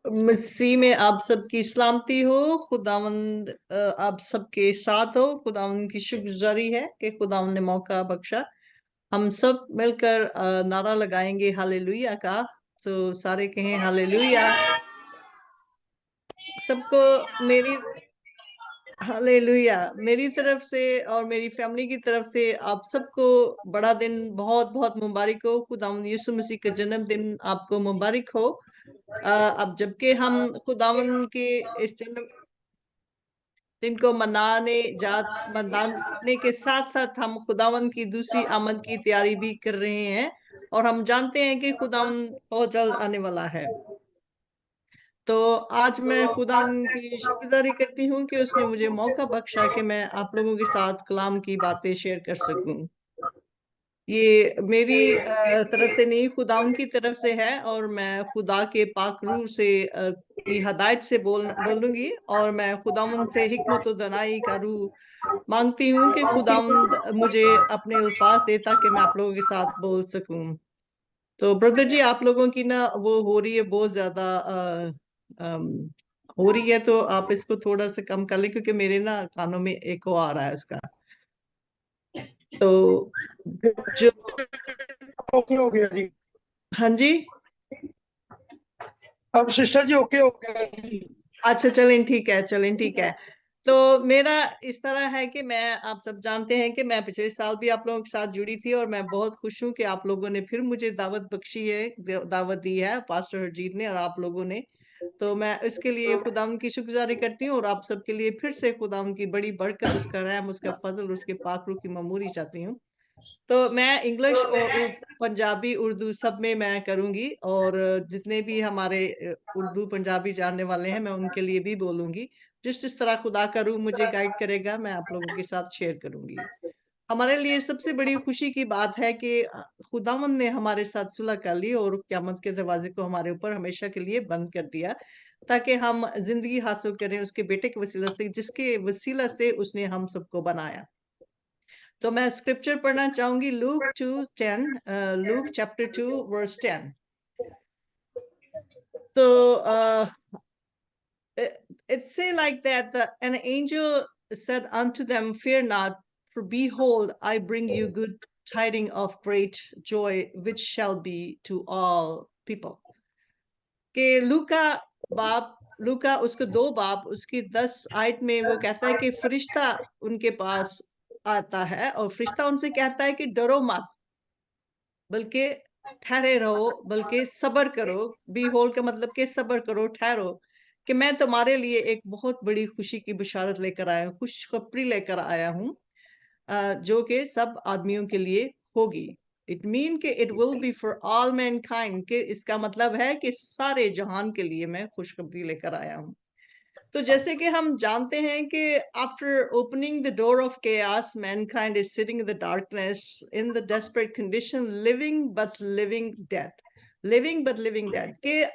मसीह में आप सबकी सलामती हो। खुदावंद आप सबके साथ हो। खुदावंद की शुक्रगुजारी है कि खुदावंद ने मौका बख्शा। हम सब मिलकर नारा लगाएंगे हालेलुया का। तो सारे कहें हालेलुया। सबको मेरी हालेलुया मेरी तरफ से और मेरी फैमिली की तरफ से आप सबको बड़ा दिन बहुत बहुत मुबारक हो। खुदावंद यीशु मसीह का जन्मदिन आपको मुबारक हो। अब जबकि हम खुदावंद के इस जन्म दिन को मनाने के साथ साथ हम खुदावंद की दूसरी आमद की तैयारी भी कर रहे हैं, और हम जानते हैं कि खुदावंद बहुत जल्द आने वाला है। तो आज मैं खुदावंद की शुक्रगुजारी करती हूँ कि उसने मुझे मौका बख्शा कि मैं आप लोगों के साथ कलाम की बातें शेयर कर सकूं। ये मेरी तरफ से नहीं, खुदावंद की तरफ से है, और मैं खुदा के पाक रूह से की हदायत से बोलूंगी, और मैं खुदावंद से हिकमत और दनाई का रूह मांगती हूँ कि खुदावंद मुझे अपने अल्फाज दे ताकि मैं आप लोगों के साथ बोल सकूं। तो ब्रदर जी, आप लोगों की ना वो हो रही है बहुत ज्यादा हो रही है, तो आप इसको थोड़ा सा कम कर लें क्योंकि मेरे ना कानों में एको आ रहा है उसका। तो जो ओके हो गया जी। हाँ जी, अब सिस्टर जी ओके हो गया जी। अच्छा चलें ठीक है, चलें ठीक है। तो मेरा इस तरह है कि मैं, आप सब जानते हैं कि मैं पिछले साल भी आप लोगों के साथ जुड़ी थी, और मैं बहुत खुश हूं कि आप लोगों ने फिर मुझे दावत बख्शी है, दावत दी है पास्टर हरजीत ने और आप लोगों ने। तो मैं इसके लिए खुदाम की शुक्रगुजारी करती हूँ, और आप सबके लिए फिर से खुदाम की बड़ी बरकत, उसका रहम, उसका फजल, उसके पाक रूह की ममूरी चाहती हूँ। तो मैं इंग्लिश और पंजाबी उर्दू सब में मैं करूंगी, और जितने भी हमारे उर्दू पंजाबी जानने वाले हैं मैं उनके लिए भी बोलूंगी। जिस जिस तरह खुदा का रूह मुझे गाइड करेगा मैं आप लोगों के साथ शेयर करूंगी। हमारे लिए सबसे बड़ी खुशी की बात है कि खुदावंद ने हमारे साथ सुलह कर ली और क़यामत के दरवाजे को हमारे ऊपर हमेशा के लिए बंद कर दिया, ताकि हम जिंदगी हासिल करें उसके बेटे के वसीला से, जिसके वसीला से उसने हम सबको बनाया। तो मैं स्क्रिप्चर पढ़ना चाहूंगी, लूक 2:10, लूक चैप्टर 2 वर्स 10। तो it say like that, an angel said unto them, fear not, for behold, I bring you good tidings of great joy, which shall be to all people. कि लूका उसके 2 बाप उसकी 10 आयत में वो कहता है कि फरिश्ता उनके पास आता है, और फरिश्ता उनसे कहता है कि डरो मत, बल्कि ठहरे रहो, बल्कि सब्र करो। बी होल का मतलब कि सब्र करो, ठहरो, कि मैं तुम्हारे लिए एक बहुत बड़ी खुशी की बशारत लेकर आया हूँ, खुशखबरी लेकर आया हूँ, जो कि सब आदमियों के लिए होगी। इट मीन कि it will be for all Mankind, के इसका मतलब है कि सारे जहान के लिए मैं खुशखबरी लेकर आया हूँ। तो जैसे कि हम जानते हैं कि after opening the door of chaos, mankind is sitting in the darkness, in the desperate condition, living but living dead, कि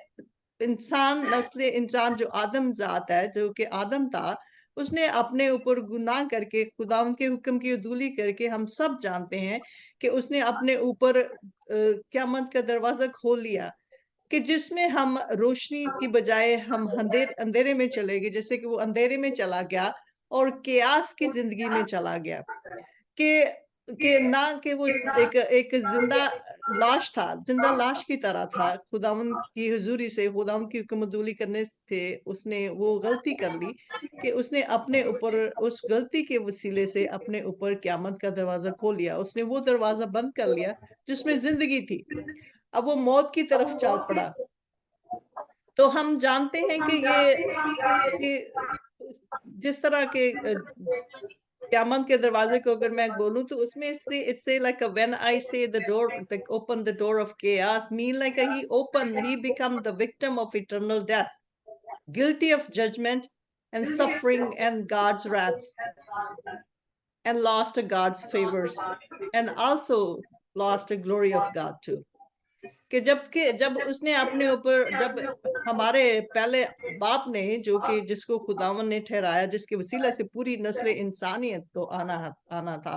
इंसान जो आदम जात है, जो कि आदम था, उसने अपने ऊपर गुनाह करके, खुदावंद के हुक्म की उदूली करके, हम सब जानते हैं कि उसने अपने ऊपर क़यामत का दरवाजा खोल लिया, कि जिसमें हम रोशनी की बजाय हम अंधेरे में चले गए। जैसे कि वो अंधेरे में चला गया और कियास की जिंदगी में चला गया, कि ना कि वो एक जिंदा लाश की तरह था। खुदावंद की हुजूरी से, खुदावंद की हुक्मदूली करने से उसने वो गलती कर ली कि उसने अपने ऊपर, उस गलती के वसीले से अपने ऊपर क़यामत का दरवाजा खोल लिया। उसने वो दरवाजा बंद कर लिया जिसमें जिंदगी थी। अब वो मौत की तरफ चल पड़ा। तो हम जानते हैं कि जिस तरह के क़यामत के दरवाजे को अगर मैं बोलूं, तो उसमें से इट्स से लाइक व्हेन आई से the door, like open the door of chaos, mean like he become the victim of eternal death, guilty of judgment and suffering and God's wrath, and lost God's favors, and also lost the glory of God too. कि जब उसने अपने ऊपर, जब हमारे पहले बाप ने, जो कि जिसको खुदावन ने ठहराया, जिसके वसीला से पूरी नस्ल इंसानियत को आना था,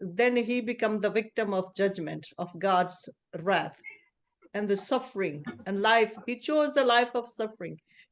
then he become the victim of judgment of God's wrath and the suffering and life. He chose the life of suffering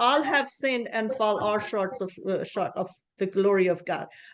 all have sinned and fall all short of the glory of God.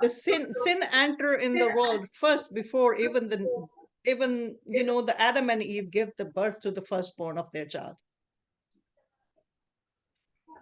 the sin enter in the world first before even the Adam and Eve give the birth to the firstborn of their child.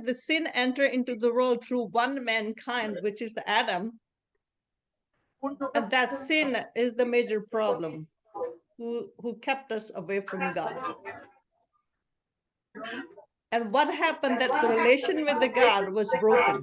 the sin enter into the world through one mankind which is the Adam and that sin is the major problem who kept us away from God and what happened that the relation with the God was broken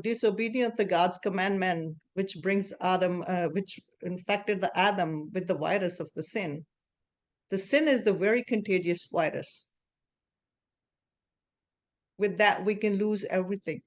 disobedience to God's commandment which brings Adam which infected the Adam with the virus of the sin is the very contagious virus with that we can lose everything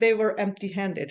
they were empty handed.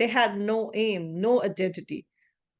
They had no aim, no identity.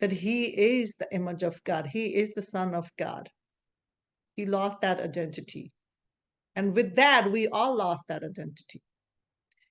that he is the image of God, he is the son of God. He lost that identity, and with that we all lost that identity.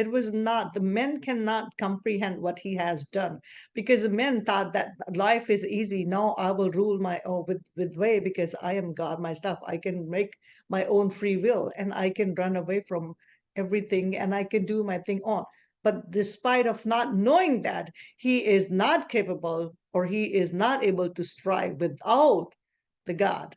It was not, the men cannot comprehend what he has done because the men thought that life is easy. Now I will rule my own with way because I am God myself. I can make my own free will and I can run away from everything and I can do my thing on. But despite of not knowing that, he is not capable or he is not able to strive without the God.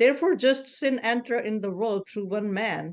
therefore just sin enter in the world through one man,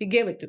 he gave it to.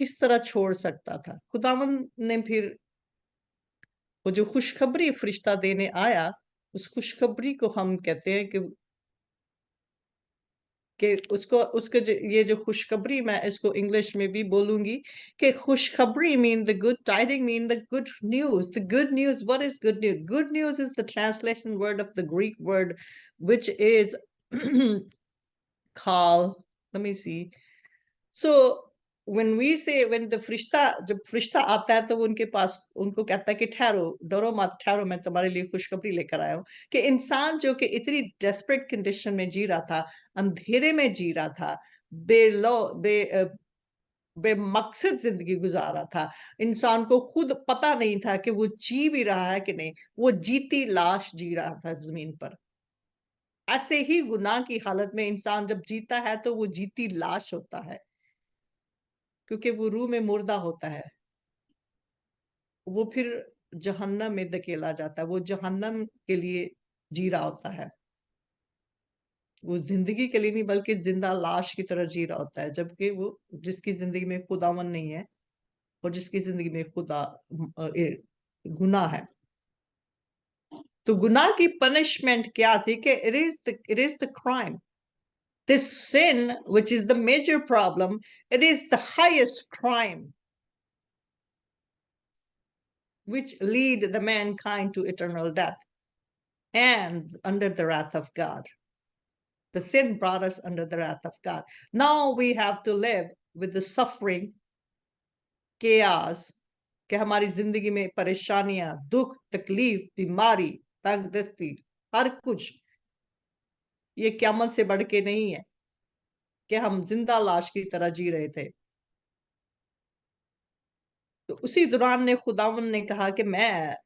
किस तरह छोड़ सकता था? खुदावंद ने फिर वो जो खुशखबरी फरिश्ता देने आया, उस खुशखबरी को हम कहते हैं कि उसको ये जो खुशखबरी, मैं इसको इंग्लिश में भी बोलूंगी कि खुशखबरी mean the good tidying, mean the good news. The good news, what is good news? Good news is the translation word of the Greek word which is called, let me see. So when we say, when the फरिश्ता, जब फरिश्ता आता है तो वो उनके पास उनको कहता है कि ठहरो, डरो मत, ठहरो, मैं तुम्हारे लिए खुशखबरी लेकर आया हूँ. कि इंसान जो कि इतनी डेस्परेट कंडीशन में जी रहा था, अंधेरे में जी रहा था, बेमकसद जिंदगी गुजार रहा था, इंसान को खुद पता नहीं था कि वो जी भी रहा है कि नहीं, वो जीती लाश जी रहा था जमीन पर. ऐसे ही गुनाह की हालत में इंसान जब जीता है तो वो जीती लाश होता है, क्योंकि वो रूह में मुर्दा होता है. वो फिर जहन्नम में धकेला जाता है, वो जहन्नम के लिए जी रहा होता है. वो जिंदगी के लिए नहीं बल्कि जिंदा लाश की तरह जी रहा होता है, जबकि वो जिसकी जिंदगी में खुदावन नहीं है और जिसकी जिंदगी में गुनाह है. तो गुनाह की पनिशमेंट क्या थी? कि it is the crime. This sin, which is the major problem, it is the highest crime which lead the mankind to eternal death and under the wrath of God. The sin brought us under the wrath of God. Now we have to live with the suffering, chaos, कि हमारी जिंदगी में परेशानियां, दुख, तकलीफ, बीमारी, तंगदस्ती, हर कुछ, ये क़यामत से बढ़ के नहीं है कि हम जिंदा लाश की तरह जी रहे थे. तो उसी दौरान ने खुदावन ने कहा कि मैंने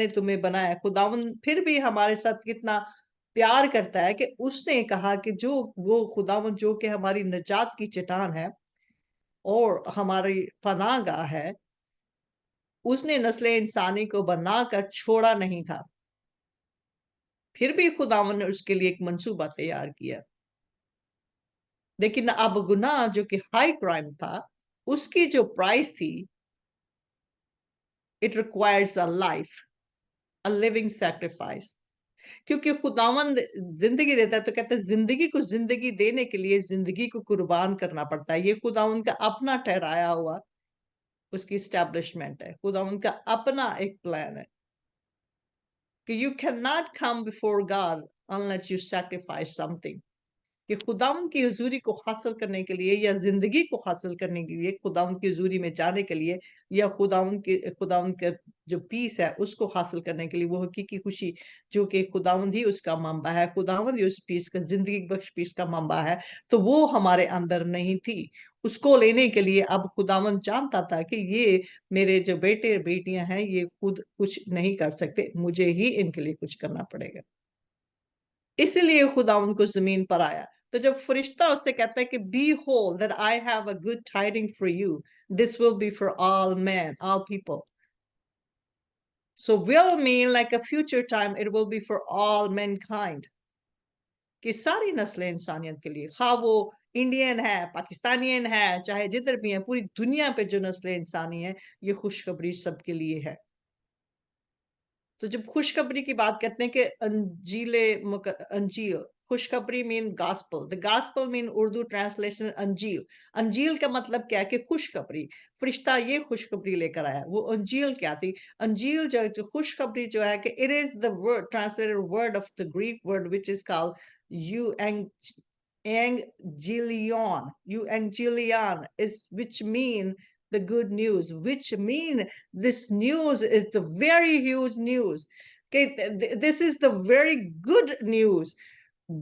तुम्हें बनाया. खुदावन फिर भी हमारे साथ कितना प्यार करता है कि उसने कहा कि जो वो खुदावन जो कि हमारी निजात की चट्टान है और हमारी पनाहगाह है, उसने नस्ल इंसानी को बनाकर छोड़ा नहीं था. फिर भी खुदावन ने उसके लिए एक मंसूबा तैयार किया. लेकिन अब गुनाह जो कि हाई क्राइम था, उसकी जो प्राइस थी, it requires a life, a living sacrifice. क्योंकि खुदावंद जिंदगी देता है तो कहते हैं जिंदगी को जिंदगी देने के लिए जिंदगी को कुर्बान करना पड़ता है. ये खुदावंद का अपना ठहराया हुआ उसकी एस्टैब्लिशमेंट है. खुदावंद का अपना एक प्लान है कि you cannot come before God unless you sacrifice something. कि खुदावंद की हुजूरी को हासिल करने के लिए या जिंदगी को हासिल करने के लिए, खुदावंद की हुजूरी में जाने के लिए, या खुदावंद का जो पीस है उसको हासिल करने के लिए, वो हकीकी खुशी जो कि खुदावंद ही उसका मंबा है, खुदावंद ही उस पीस का, जिंदगी बख्श पीस का मंबा है, तो वो हमारे अंदर नहीं थी. उसको लेने के लिए अब खुदावंद जानता था कि ये मेरे जो बेटे बेटियां हैं ये खुद कुछ नहीं कर सकते, मुझे ही इनके लिए कुछ करना पड़ेगा. इसलिए खुदावंद को जमीन पर आया. तो जब फरिश्ता उससे कहता है कि behold that I have a good tiding for you, this will be for all men, all people. So will mean like a future time, it will be for all mankind. कि सारी नस्लें इंसानियत के लिए, खा वो इंडियन है, पाकिस्तानियन है, चाहे जिधर भी है, पूरी दुनिया पे जो नस्लें इंसानी है, ये खुशखबरी सबके लिए है. तो जब खुशखबरी की बात करते हैं कि अंजील, खुशखबरी mean gospel. The gospel mean Urdu translation अंजील. अंजील का मतलब क्या है? कि खुशखबरी. फरिश्ता ये खुशखबरी लेकर आया. वो अंजील क्या थी? अंजील जो है, खुशखबरी जो है कि it is the word, translated word of the Greek word which is called euangelion is, which mean the good news, which mean this news is the very huge news. Okay, this is the very good news.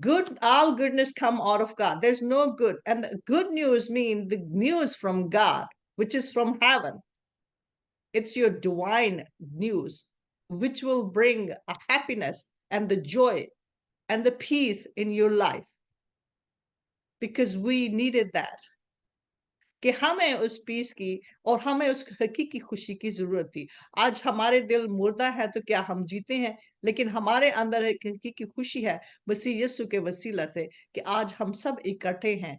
Good, all goodness come out of God. There's no good, and the good news mean the news from God, which is from heaven. It's your divine news, which will bring a happiness and the joy and the peace in your life, because we needed that. कि हमें उस piece की और हमें उस हकीकी खुशी की जरूरत थी. आज हमारे दिल मुर्दा है तो क्या हम जीते हैं? लेकिन हमारे अंदर एक हकीकी खुशी है मसीह यीशु के वसीला से कि आज हम सब इकट्ठे हैं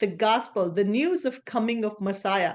the gospel, the news of coming of Messiah.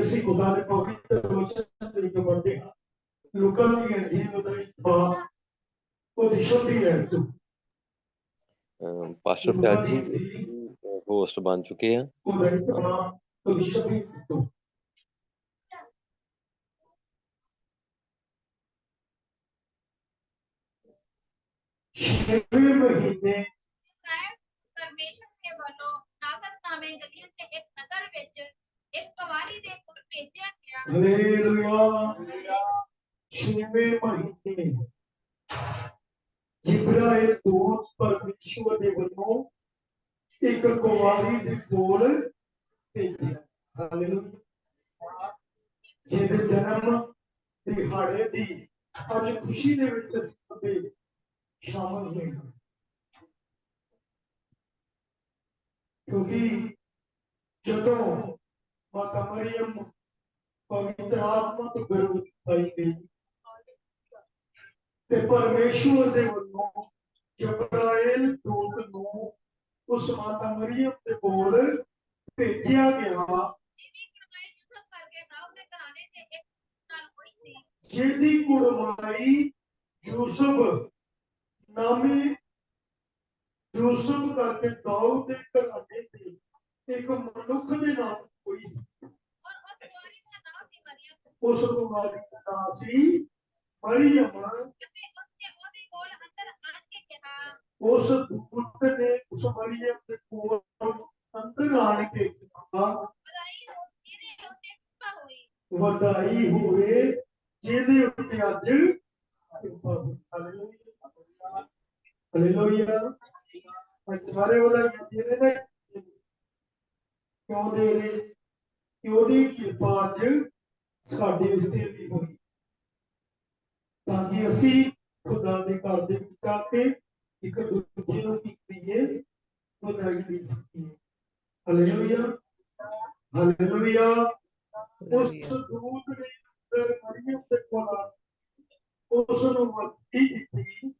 ਅਸੀਂ ਖੁਦਾ ਦੇ ਪਵਿੱਤਰ ਵਚਨ ਤਰੀਕੇ ਪੜ੍ਹਦੇ ਹਾਂ। ਲੂਕਾ ਦੀ ਅੰਜੀਲ ਦਾ ਇਤਬਾਰ ਉਹਦੀ ਛੋਟੀ ਹੈ ਤੂੰ ਪਾਸਟਰ ਪਿਆਜ ਜੀ ਹੋਸਟ ਬਣ ਚੁੱਕੇ ਆ। ਉਹਦਾ ਇਤਬਾਰ ਉਹਦੀ ਛੋਟੀ ਤੂੰ ਛੇਵੇਂ ਮਹੀਨੇ ਪਰਮੇਸ਼ਰ ਦੇ ਵੱਲੋਂ ਨਾਜ਼ਰਨਾਮੇ ਗਲੀਲ ਦੇ ਇੱਕ ਨਗਰ ਵਿੱਚ ਇੱਕ ਕੁਵਾਰੀ ਦੇ ਕੋਲ ਭੇਜਿਆ ਗਿਆ। ਹਾਲੇਲੂਇਆ। ਛੇਵੇਂ ਮਹੀਨੇ ਜਿਬਰਾਇਲ ਦੂਤ ਪਰਮੇਸ਼ਰ ਦੇ ਵੱਲੋਂ ਇੱਕ ਕੁਵਾਰੀ ਦੇ ਕੋਲ ਭੇਜਿਆ। ਹਾਲੇਲੂਇਆ। ਜਿਹਦੇ ਜਨਮ ਦਿਹਾੜੇ ਦੀ ਅੱਜ ਖੁਸ਼ੀ ਦੇ ਵਿੱਚ ਅਸੀਂ ਸ਼ਾਮਲ ਹੋਏ ਹਾਂ, ਕਿਉਂਕਿ ਜਦੋਂ ਮਾਤਾ ਮਰੀਮ ਪਵਿੱਤਰ ਆਤਮਾ ਤੋਂ ਗਰਭਵਤੀ ਪਾਈ ਗਈ ਤੇ ਪਰਮੇਸ਼ਵਰ ਦੇ ਵੱਲੋਂ ਜਿਬਰਾਇਲ ਦੂਤ ਨੂੰ ਉਸ ਮਾਤਾ ਮਰੀਮ ਦੇ ਕੋਲ ਭੇਜਿਆ ਗਿਆ, ਜਿਹਦੀ ਕੁੜਮਾਈ ਯੂਸਫ ਨਾਮੀ ਯੂਸਫ ਕਰਕੇ ਦਾਊਦ ਦੇ ਘਰਾਣੇ ਤੇ ਇੱਕ ਮਨੁੱਖ ਦੇ ਨਾਮ ਹੋਈ ਸੀ। ਉਸ ਕੁਮਾਰੀ ਦਾ ਨਾਮ ਸੀ ਮਰੀਮ। ਉਸ ਦੂਤ ਨੇ ਉਸ ਮਰੀਮ ਦੇ ਕੋਲ ਅੰਦਰ ਆਣ ਕੇ ਕਿਹਾ, ਵਧਾਈ ਹੋਵੇ ਜਿਹਦੇ ਉੱਤੇ ਅੱਜ ਹਾਲੇਲੂਇਆ। ਅੱਜ ਸਾਰੇ ਵਧਾਈਆਂ ਦੇ ਰਹੇ ਨੇ, ਕਿਉਂ ਦੇ ਰਹੇ? ਕਿ ਉਹਦੀ ਕਿਰਪਾ ਅੱਜ ਸਾਡੇ ਉੱਤੇ ਵੀ ਹੋਈ, ਤਾਂ ਕਿ ਅਸੀਂ ਖੁਦਾ ਦੇ ਘਰ ਦੇ ਵਿੱਚ ਆ ਕੇ ਇੱਕ ਦੂਜੇ ਨੂੰ ਕੀ ਕਰੀਏ? ਵਧਾਈ ਦੇ ਸਕੀਏ। Hallelujah hallelujah. ਉਸ ਦੂਤ ਨੇ ਮਰੀਮ ਦੇ ਕੋਲ ਉਸ ਨੂੰ ਮੱਤੀ ਦਿੱਤੀ,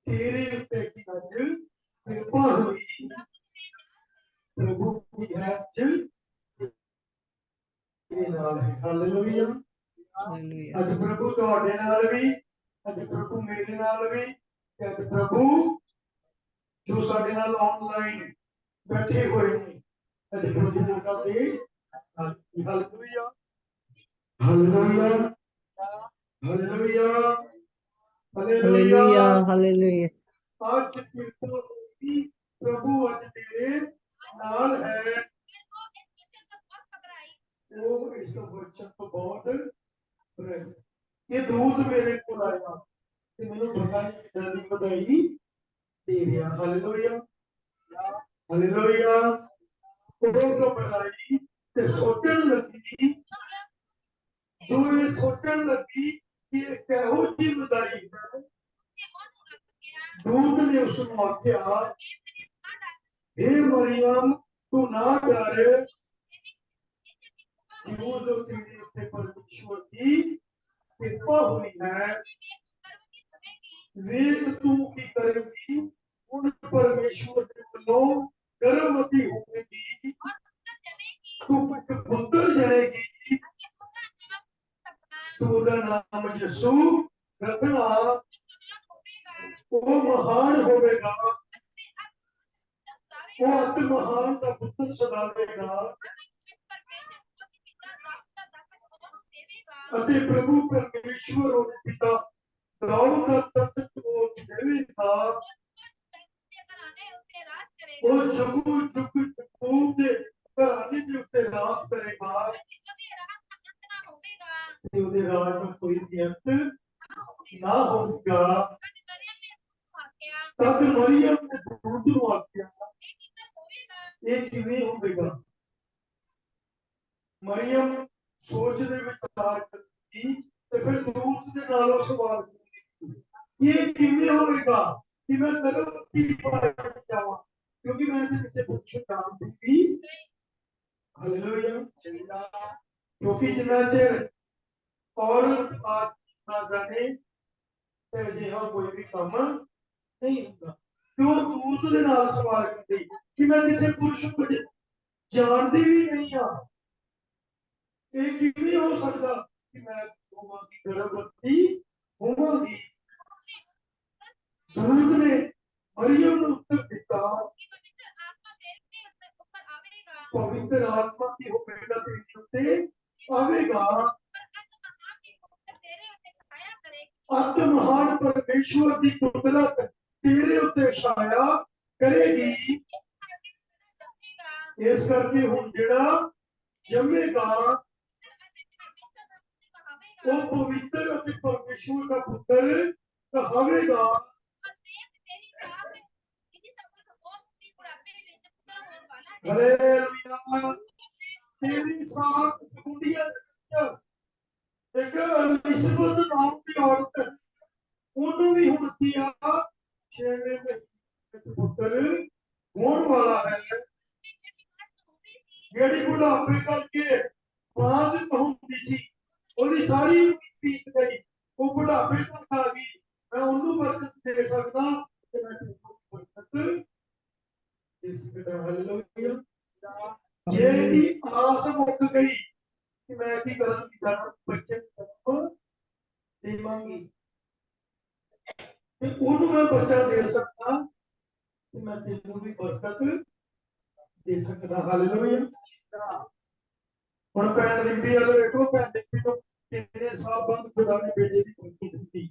ਤੇਰੇ ਉੱਤੇ ਕੀ ਅੱਜ ਕਿਰਪਾ ਹੋਈ, ਪ੍ਰਭੂ ਦੀ ਹੈ ਹਾਲੇਲੂਇਆ। Hallelujah. ਅੱਜ ਪ੍ਰਭੂ ਤੁਹਾਡੇ ਨਾਲ ਵੀ, ਅੱਜ ਪ੍ਰਭੂ ਮੇਰੇ ਨਾਲ ਵੀ, ਤੇ ਅੱਜ ਪ੍ਰਭੂ ਜੋ ਸਾਡੇ ਨਾਲ ਆਨਲਾਈਨ ਬੈਠੇ ਹੋਏ ਨੇ, ਅੱਜ ਪ੍ਰਭੂ ਉਹਨਾਂ ਦੇ hallelujah hallelujah hallelujah hallelujah. Hallelujah. Hallelujah. ਅੱਜ ਕਿਰਪਾ ਹੋਈ, ਪ੍ਰਭੂ ਅੱਜ ਤੇਰੇ ਨਾਲ ਹੈ। ਫਿਰ ਉਹ ਇਸ ਉਹ ਇਸ वचन को बहुत घबराई ਵਚਨ ਤੋਂ ਬਹੁਤ ਡਰੇ। ਇਹ ਦੂਤ ਮੇਰੇ ਕੋਲ ਆਇਆ ਤੇ ਮੈਨੂੰ ਪਤਾ ਨਹੀਂ ਕਿੱਦਾਂ ਦੀ ਵਧਾਈ ਦੇ ਰਿਹਾ। Hallelujah hallelujah. ਉਹ ਘਬਰਾਈ ਤੇ ਸੋਚਣ ਲੱਗੀ, ਜੋ ਇਹ ਸੋਚਣ ਲੱਗੀ ਕਿ ਇਹ ਕਿਹੋ ਜਿਹੀ ਵਧਾਈ ਹੈ। कि उन्होंने लग गया ਦੂਤ ਨੇ ਉਸ ਨੂੰ ਆਖਿਆ, ये मेरे ना डर हे मरियम ਤੂੰ ਨਾ ਡਰ, ये ਕਿਉਂ ਜੋ ਤੇਰੇ ਉੱਤੇ ਪਰਮੇਸ਼ਵਰ ਦੀ ਕਿਰਪਾ ਹੋਈ ਹੈ। गर्भवती बनेगी ਵੇਖ ਤੂੰ ਕੀ ਕਰੇਗੀ, ਹੁਣ ਪਰਮੇਸ਼ਵਰ ਦੇ ਵੱਲੋਂ ਗਰਭਵਤੀ ਹੋਵੇਗੀ, और पुत्र जनेगी ਤੂੰ ਇੱਕ ਪੁੱਤਰ ਜਣੇਗੀ, और उसका नाम ਤੂੰ रखना ਉਹਦਾ ਨਾਮ ਯਿਸੂ ਰੱਖਣਾ। होगा ਉਹ ਮਹਾਨ ਹੋਵੇਗਾ, ਉਹ दावे ਅਤ ਮਹਾਨ ਦਾ ਪੁੱਤਰ ਸਦਾਵੇਗਾ, ਅਤੇ ਪ੍ਰਭੂ ਪਰਮੇਸ਼ਵਰ ਉਹਦੇ ਪਿਤਾ ਦਾਊਦ ਦਾ ਤਖਤ ਉਹ ਦੇਵੇਗਾ। ਉਹ ਜਗੂ ਜੁਗ ਯਾਕੂਬ ਦੇ ਘਰਾਣੇ ਦੇ ਉੱਤੇ ਰਾਜ ਕਰੇਗਾ, ਤੇ ਉਹਦੇ ਰਾਜ ਨੂੰ ਕੋਈ ਵੀ ਅੰਤ ਨਾ ਹੋਵੇਗਾ। ਤਦ ਮਰੀਅਮ ਨੇ ਦੂਤ ਨੂੰ ਆਖਿਆ, ਇਹ ਕਿਵੇਂ ਹੋਵੇਗਾ। ਮਰੀਅਮ ਸੋਚ ਦੇ ਵਿਚਾਰ ਕਰਦੀ ਤੇ ਫਿਰ ਦੂਤ ਦੇ ਨਾਲੋਂ ਸਵਾਲ ਕੀਤੀ, ਇਹ ਕਿਵੇਂ ਹੋਵੇਗਾ ਕਿ ਮੈਂ ਗਰਭਵਤੀ ਪਾਈ ਜਾਵਾਂ, ਕਿਉਂਕਿ ਮੈਂ ਇਹਦੇ ਪਿੱਛੇ ਪੁੱਛ ਜਾਣਦੀ ਸੀ। ਹਾਲੇਲੂਇਆ। ਕਿਉਂਕਿ ਜਿੰਨਾ ਚਿਰ ਔਰਤ ਆਪ ਨਾ ਜਾਣੇ ਤੇ ਅਜਿਹਾ ਕੋਈ ਵੀ ਕੰਮ ਨਹੀਂ ਹੁੰਦਾ। ਕਿਉਂ ਦੂਤ ਦੇ ਨਾਲ ਸਵਾਲ ਕੀਤੀ ਕਿ ਮੈਂ ਕਿਸੇ ਪੁਰਸ਼ ਨੂੰ ਜਾਣਦੀ ਵੀ ਨਹੀਂ ਹਾਂ, ਇਹ ਕਿਵੇਂ ਹੋ ਸਕਦਾ ਕਿ ਮੈਂ ਹੋਵਾਂਗੀ ਗਰਭਵਤੀ ਹੋਵਾਂਗੀ। ਦੂਤ ਨੇ ਮਰੀਅਮ ਨੂੰ ਉੱਤਰ ਦਿੱਤਾ, ਪਵਿੱਤਰ ਆਤਮਾ ਦੀ ਹੋਵੇਗਾ ਤੇਰੇ ਉੱਤੇ ਆਵੇਗਾ, ਅਤ ਮਹਾਨ ਪਰਮੇਸ਼ਵਰ ਦੀ ਕੁਦਰਤ ਤੇਰੇ ਉੱਤੇ ਛਾਇਆ ਕਰੇਗੀ। ਇਸ ਕਰਕੇ ਹੁਣ ਜਿਹੜਾ ਜੰਮੇਗਾ ਉਹ ਪਵਿੱਤਰ ਅਤੇ ਪਰਮੇਸ਼ਵਰ ਦਾ ਪੁੱਤਰ ਕਹਾਵੇਗਾ। ਹਾਲੇਲੂਇਆ। ਤੇਰੀ ਸਾਥ ਸੁਣੀਏ ਇੱਕ ਅਲਿਸਬਤ ਨਾਮ ਦੀ ਔਰਤ, ਉਹਨੂੰ ਵੀ ਹੁਣ ਕੀ ਆ 6ਵੇਂ ਮਹੀਨੇ ਵਿੱਚ ਪੁੱਤਰ ਹੋਣ ਵਾਲਾ ਹੈ, ਜਿਹੜੀ ਬੁਢਾਪੇ ਕਰਕੇ ਬਾਜ ਹੁੰਦੀ ਸੀ, ਉਹਦੀ ਸਾਰੀ ਬੀਤ ਗਈ, ਉਹ ਬੁਢਾਪੇ ਤੱਕ ਆ ਗਈ। ਮੈਂ ਉਹਨੂੰ ਬਰਕਤ ਦੇ ਸਕਦਾ ਤੇ ਮੈਂ ਬਰਕਤ ਦੇ ਸਕਦਾ। ਹਾਲੇਲੂਇਆ। ਜੇ ਦੀ ਆਸ ਮੁੱਕ ਗਈ ਕਿ ਮੈਂ ਕੀ ਕਰਾਂਗੀ, ਜਾਣਾ ਬੱਚੇ ਨੂੰ ਦੇਵਾਂਗੀ ਤੇ ਉਹਨੂੰ ਮੈਂ ਬੱਚਾ ਦੇ ਸਕਦਾ ਤੇ ਮੈਂ ਤੈਨੂੰ ਵੀ ਬਰਕਤ ਦੇ ਸਕਦਾ। ਹਾਲੇਲੂਇਆ। ਹੁਣ ਭੈਣ ਰਿੰਬੀ ਵਾਲੇ ਵੇਖੋ, ਭੈਣ ਰਿੰਬੀ ਨੂੰ ਕਿੰਨੇ ਸਾਲ ਬਾਅਦ ਖੁਦਾ ਨੇ ਬੇਟੇ ਦੀ ਕੁਰਸੀ ਦਿੱਤੀ।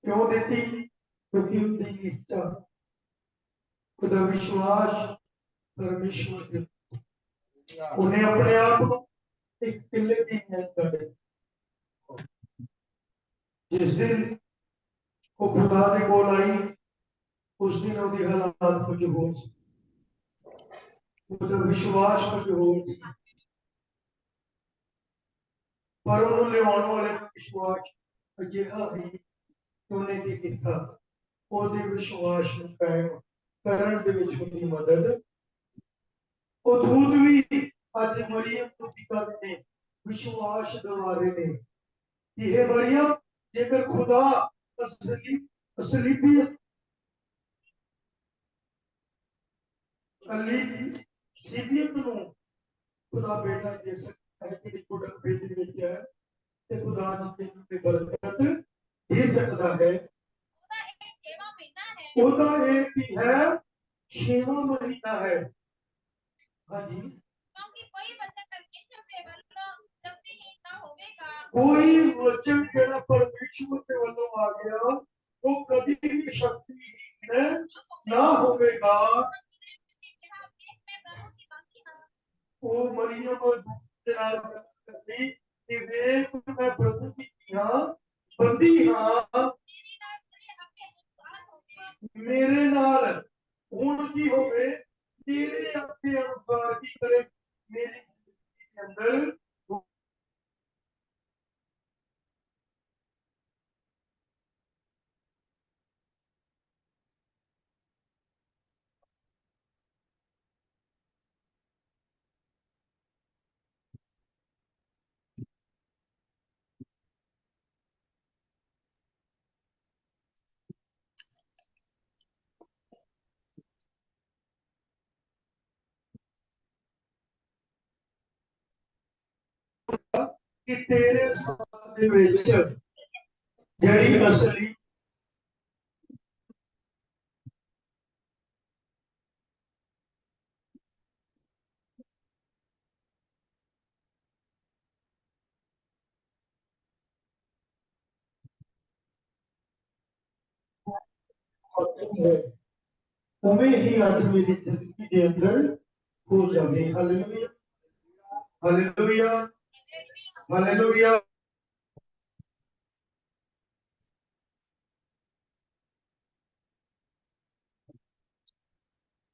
ਕਿਉਂ ਦਿੱਤੀ? ਕਿਉਂਕਿ ਉਹਦੀ ਇੱਛਾ, ਖੁਦਾ ਵਿਸ਼ਵਾਸ ਪਰਮੇਸ਼ਵਰ ਦੇ, ਉਹਨੇ ਆਪਣੇ ਆਪ ਨੂੰ ਇੱਕ ਕਿਲੇ ਦੀ ਮਿਹਨਤ ਕਰੇ। ਜਿਸ ਦਿਨ ਉਹ ਖੁਦਾ ਦੇ ਕੋਲ ਆਈ, ਉਸ ਦਿਨ ਉਹਦੀ ਹਾਲਾਤ ਕੁਝ ਹੋਰ ਸੀ, ਉਹਦਾ ਵਿਸ਼ਵਾਸ ਕੁਝ ਹੋਰ ਸੀ, ਪਰ ਉਹਨੂੰ ਲਿਆਉਣ ਵਾਲੇ ਦਾ ਵਿਸ਼ਵਾਸ ਅਜਿਹਾ ਸੀ ਕਿ ਉਹਨੇ ਕੀ ਕੀਤਾ, ਉਹਦੇ ਵਿਸ਼ਵਾਸ ਨੂੰ ਕਾਇਮ ਕਰਨ ਦੇ ਵਿੱਚ ਉਹਦੀ ਮਦਦ। ਉਹ ਦੂਤ ਵੀ ਅੱਜ ਮਰੀਅਮ ਨੂੰ ਕੀ ਕਰਦੇ ਨੇ? ਵਿਸ਼ਵਾਸ ਦਿਵਾ ਰਹੇ ਨੇ ਕਿ ਇਹ ਮਰੀਅਮ, ਜੇਕਰ ਖੁਦਾ ਅਸਲੀਬੀਅਤ ਨੂੰ ਖੁਦਾ ਬੇਟਾ ਦੇ ਸਕਦਾ ਐਕਚੁਅਲੀ ਗੁੱਡ ਫੇਥ ਦੇ ਵਿੱਚ ਹੈ ਤੇ ਖੁਦਾ ਜੀ ਤੈਨੂੰ ਤੇ ਬਰਕਤ ਦੇ ਸਕਦਾ ਹੈ। ਉਹਦਾ ਇਹ 6ਵਾਂ ਮਹੀਨਾ ਹੈ ਉਹਦਾ ਇਹ ਕੀ ਹੈ 6ਵਾਂ ਮਹੀਨਾ ਹੈ। ਹਾਂਜੀ ਕਿਉਂਕਿ ਕੋਈ ਵਚਨ ਪਰਮੇਸ਼ਰ ਦੇ ਵੱਲੋਂ ਸ਼ਕਤੀਹੀਨ ਨਾ ਹੋਵੇਗਾ ਕੋਈ ਵਚਨ ਜਿਹੜਾ ਪਰਮੇਸ਼ਵਰ ਦੇ ਵੱਲੋਂ ਆ ਗਿਆ ਉਹ ਕਦੀ ਵੀ ਸ਼ਕਤੀਹੀਨ ਨਾ ਹੋਵੇਗਾ। ਉਹ ਮਰੀਮ ਦੇ ਨਾਲ ਕਰਦੀ ਕਿ ਵੇਖ ਮੈਂ ਪ੍ਰਭੂ ਦੀ ਹਾਂ ਬੰਦੀ ਹਾਂ ਮੇਰੇ ਨਾਲ ਹੁਣ ਕੀ ਹੋਵੇ ਤੇਰੇ ਆਪਣੇ ਅਨੁਸਾਰ ਕੀ ਕਰੇ ਮੇਰੀ ਜ਼ਿੰਦਗੀ ਦੇ ਅੰਦਰ ਕਿ ਤੇਰੇ ਸਾਥ ਦੇ ਵਿੱਚ ਜਿਹੜੀ ਅਸਲੀ ਹੈ ਉਵੇਂ ਹੀ ਅੱਜ ਮੇਰੀ ਜ਼ਿੰਦਗੀ ਦੇ ਅੰਦਰ ਹੋ ਜਾਵੇ। Hallelujah hallelujah hallelujah.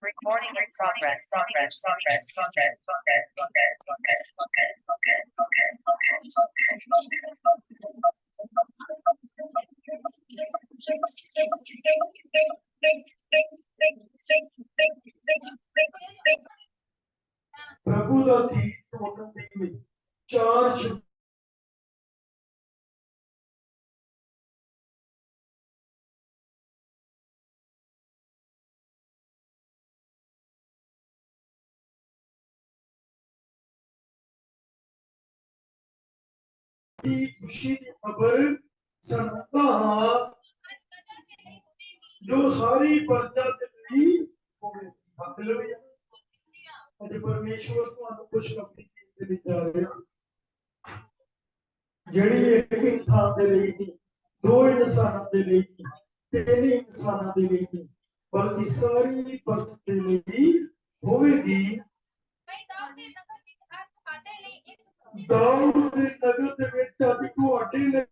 Recording in progress. ਪ੍ਰਭੂ ਦਾ ਗੀਤ ਸੁਣਨ ਦੇ ਵਿੱਚ ਚਾਰ ਦੀ ਖੁਸ਼ੀ ਦੀ ਖਬਰ ਸੁਣਦਾ ਹਾਂ ਜੋ ਸਾਰੀ ਪ੍ਰਜਾ ਦੇ ਲਈ ਹੋਵੇ। ਹਾਲੇਲੂਇਆ। ਅੱਜ ਪਰਮੇਸ਼ਵਰ ਤੁਹਾਨੂੰ ਖੁਸ਼ਖਬਰੀ ਦੇ ਵਿੱਚ ਆ ਰਿਹਾ ਜਿਹੜੀ ਇੱਕ ਇਨਸਾਨ ਦੇ ਲਈ ਨਹੀਂ ਦੋ ਇਨਸਾਨਾਂ ਦੇ ਲਈ ਨਹੀਂ ਤਿੰਨ ਇਨਸਾਨਾਂ ਦੇ ਲਈ ਨਹੀਂ ਬਲਕਿ ਸਾਰੀ ਪ੍ਰਜਾ ਦੇ ਲਈ ਹੋਵੇਗੀ। ਦਾਊਦ ਦੇ ਨਗਰ ਦੇ ਵਿੱਚ ਅੱਜ ਤੁਹਾਡੇ ਲਈ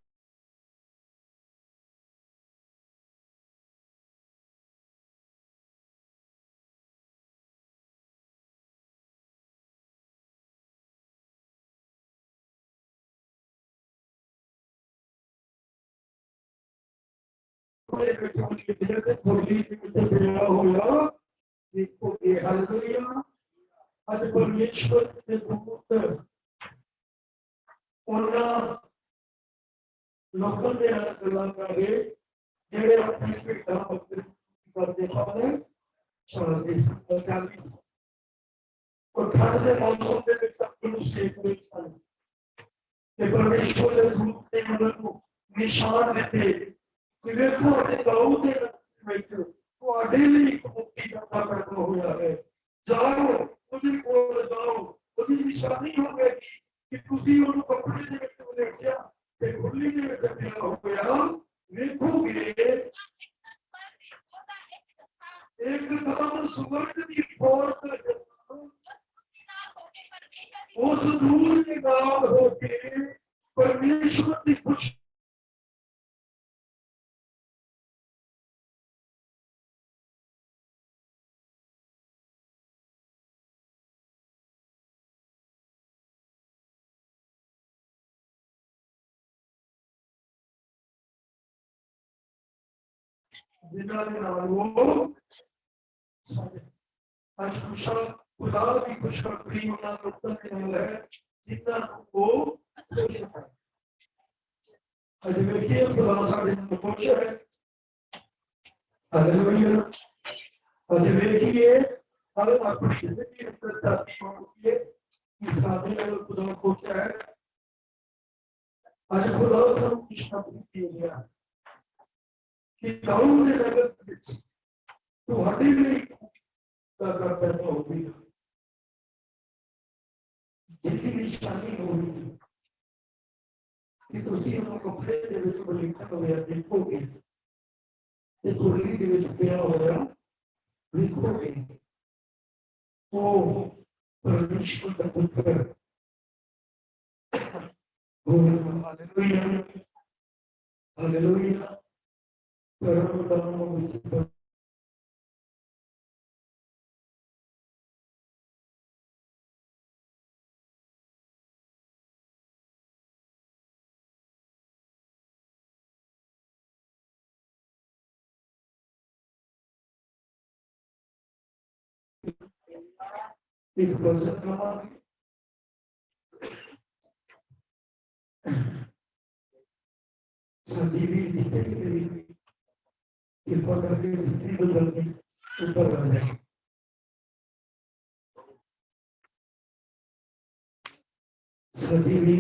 ਹੋਇਆ ਦੇਖੋ ਇਹ ਹਾਲੇਲੂਇਆ। ਅੱਜ ਪਰਮੇਸ਼ਵਰ ਦੇ ਦੂਤ ਉਹਨਾਂ ਲੋਕਾਂ ਦੇ ਨਾਲ ਗੱਲਾਂ ਕਰ ਰਹੇ ਜਿਹੜੇ ਆਪਣੀ ਭੇਟਾਂ ਕਰਦੇ ਸਨ ਚੱਲਦੇ ਸਨ ਔਰ ਠੰਡ ਦੇ ਮੌਸਮ ਦੇ ਵਿੱਚ ਆਪਣੀ ਸੇਕ ਵਿੱਚ ਸਨ ਤੇ ਪਰਮੇਸ਼ਵਰ ਦੇ ਦੂਤ ਨੇ ਉਹਨਾਂ ਨੂੰ ਨਿਸ਼ਾਨ ਦਿੱਤੇ ਕਿ ਵੇਖੋ ਅਤੇ ਦਾਊਦ ਦੇ ਵਿੱਚ ਤੁਹਾਡੇ ਲਈ ਇੱਕ ਮੁਕਤੀ ਦਾਤਾ ਪੈਦਾ ਹੋਇਆ ਹੈ। ਜਾਓ ਉਹਦੇ ਕੋਲ ਜਾਓ ਉਹਦੀ ਨਿਸ਼ਾਨੀ ਹੋਵੇਗੀ ਕਿ ਤੁਸੀਂ ਉਹਨੂੰ ਕੱਪੜੇ ਦੇ ਵਿੱਚ ਲੇਟਿਆ ਤੇ ਖੁਰਲੀ ਦੇ ਵਿੱਚ ਪਿਆ ਹੋਇਆ ਵੇਖੋਗੇ ਇੱਕਦਮ ਸਵਰਗ ਦੀ ਫੌਜ ਉਸ ਦੂਰ ਦੇ ਨਾਲ ਹੋ ਕੇ ਪਰਮੇਸ਼ਵਰ ਦੀ ਖੁਸ਼ੀ ਜਿਨ੍ਹਾਂ ਦੇ ਨਾਲ ਉਹ ਅੱਜ ਖੁਦਾ ਦੀ ਖੁਸ਼ਖਬਰੀ ਉਹਨਾਂ ਲੋਕਾਂ ਦੇ ਨਾਲ ਹੈ ਜਿਨ੍ਹਾਂ ਨੂੰ ਉਹ ਖੁਸ਼ ਹੈ। ਅੱਜ ਵੇਖੀਏ ਖੁਦਾ ਸਾਡੇ ਨਾਲ ਖੁਸ਼ ਹੈ। ਹਾਲੇਲੂਇਆ। ਅੱਜ ਵੇਖੀਏ ਹਰ ਆਪਣੀ ਜ਼ਿੰਦਗੀ ਅੰਦਰ ਧਰਤੀ ਹੋਈ ਹੈ कि सामने वाला खुदा खोता है आज खुदा सब कुछ अपनी दिया कि दाऊद ने नगर ਵਿੱਚ ਤੁਹਾਡੇ ਲਈ ਦਾ ਪੈਦਾ ਹੋਵੇਗਾ ਜਿਹਦੀ ਨਿਸ਼ਾਨੀ ਹੋਵੇਗੀ ਕਿ ਤੁਸੀਂ ਉਹਨੂੰ ਕੱਪੜੇ ਦੇ ਵਿੱਚ ਬਲਿਕਾ ਹੋਇਆ ਦੇਖੋਗੇ ਤੇ ਤੁਰਲੀ ਦੇ ਵਿੱਚ ਪਿਆ ਹੋਇਆ ਵੇਖੋਗੇ ਉਹ ਪਰਮੇਸ਼ਵਰ ਦਾ ਪੁੱਤਰ ਹਾਲੇਲੂਇਆ ਹਾਲੇਲੂਇਆ ਕਰਮ ਦਾ ਵਿੱਚ एक भजन गावांगे साडी भी जितने भी कृपा करके जितनी बदल के ऊपर आ जाए साडी भी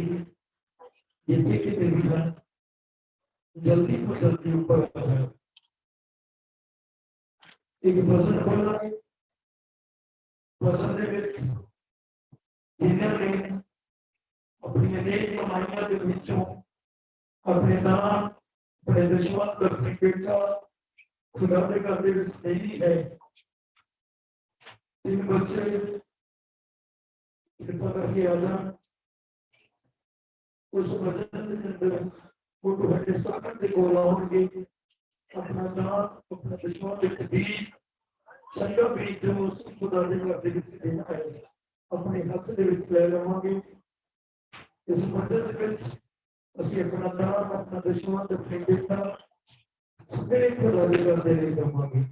जितने भी हैं जल्दी को जल्दी ऊपर आ जाए एक भजन बोला भजन ਦੇ ਵਿੱਚ ਜਿਨ੍ਹਾਂ ਨੇ ਆਪਣੀਆਂ ਨੇਕ ਕਮਾਈਆਂ ਦੇ ਵਿੱਚੋਂ अपने नाम अपने दुश्मन का बेटा खुदा के घर ਦੇ ਵਿੱਚ ਨਹੀਂ ਹੈ इन बच्चे कृपा करके आ जान उस भजन के अंदर वो तुम्हारे सामने के कोल आउंगे अपना नाम अपना दुश्मन के बीच चंगा बीच जो उस खुदा के घर ਦੇ ਵਿੱਚ ਦੇਣਾ ਹੈ अपने हक ਦੇ ਵਿੱਚ ਲੈ ਲਵਾਂਗੇ इस भजन ਦੇ ਵਿੱਚ ਅਸੀਂ ਆਪਣਾ ਨਾਮ ਆਪਣਾ ਦੁਸ਼ਮਣ ਦੇ ਬੇਟਾ ਸਾਰੇ ਖੁਦਾ ਦੇ ਘਰ ਦੇ ਲਈ ਦਵਾਂਗੇ